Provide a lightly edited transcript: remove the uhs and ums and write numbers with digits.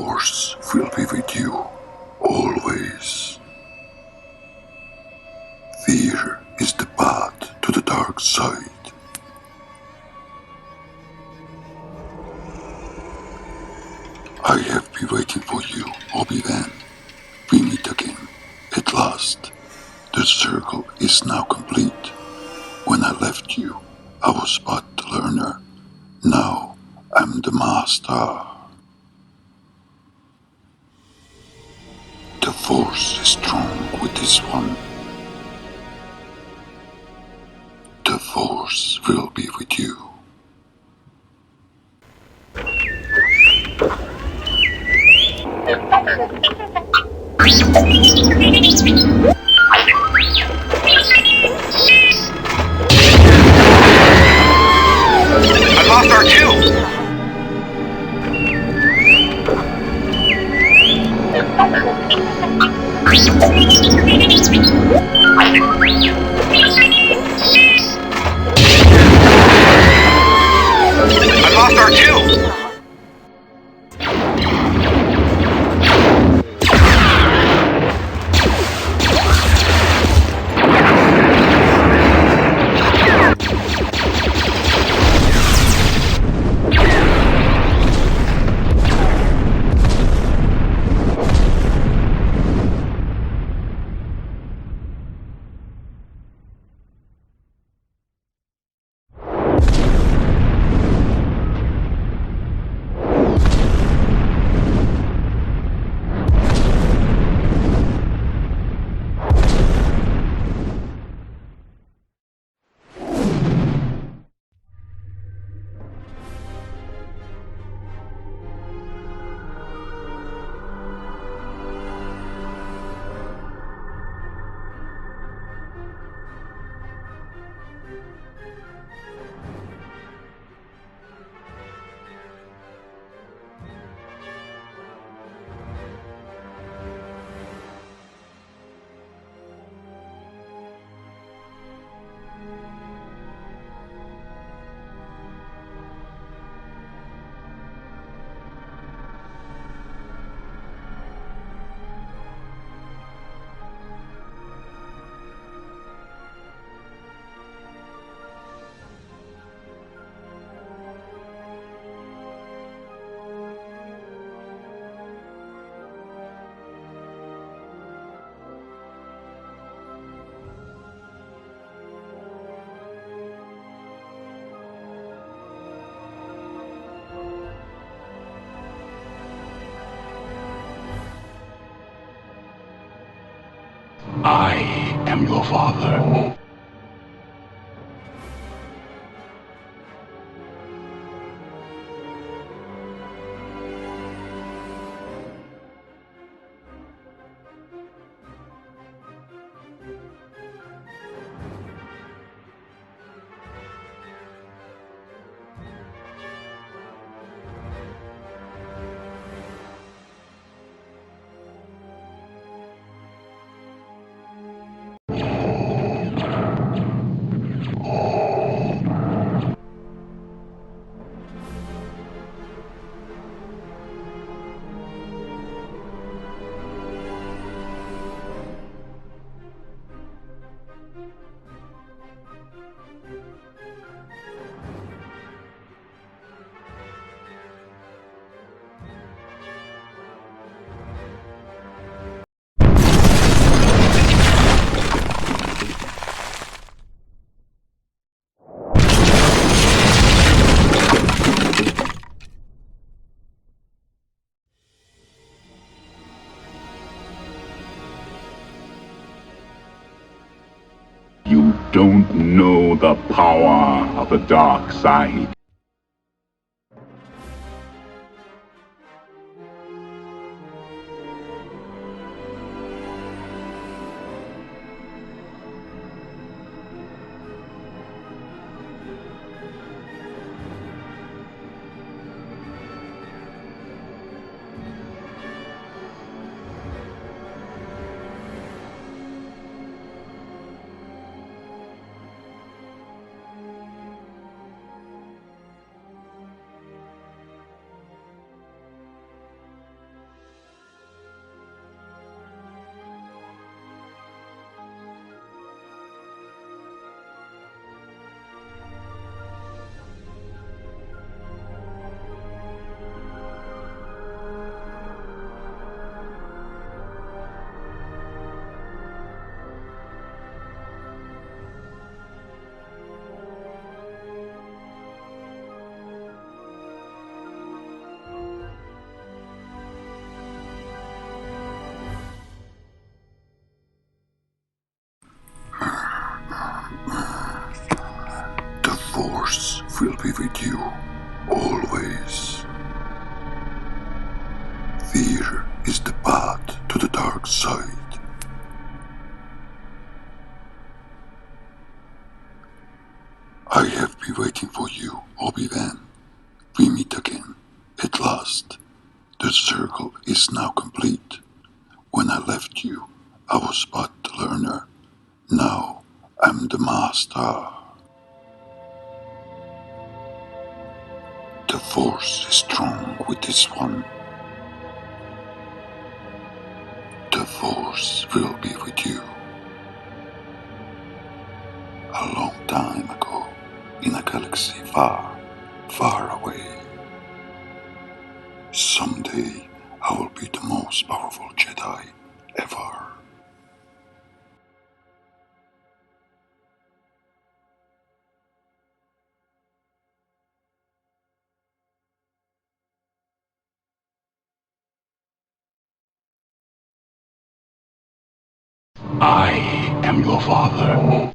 force will be with you always. Fear is the path to the dark side. I have been waiting for you, Obi-Wan. We meet again, at last. The circle is now complete. When I left you, I was but the learner. Now I'm the master. The force is strong with this one. The force will be with you. I lost our two! I lost our two! I am your father. You don't know the power of the dark side. will be with you always. Fear is the path to the dark side. I have been waiting for you, Obi-Wan. We meet again. At last. The circle is now complete. When I left you, I was but the learner. Now I'm the master. The force is strong with this one. The force will be with you. A long time ago, in a galaxy far, far away. Someday I will be the most powerful Jedi ever. I am your father.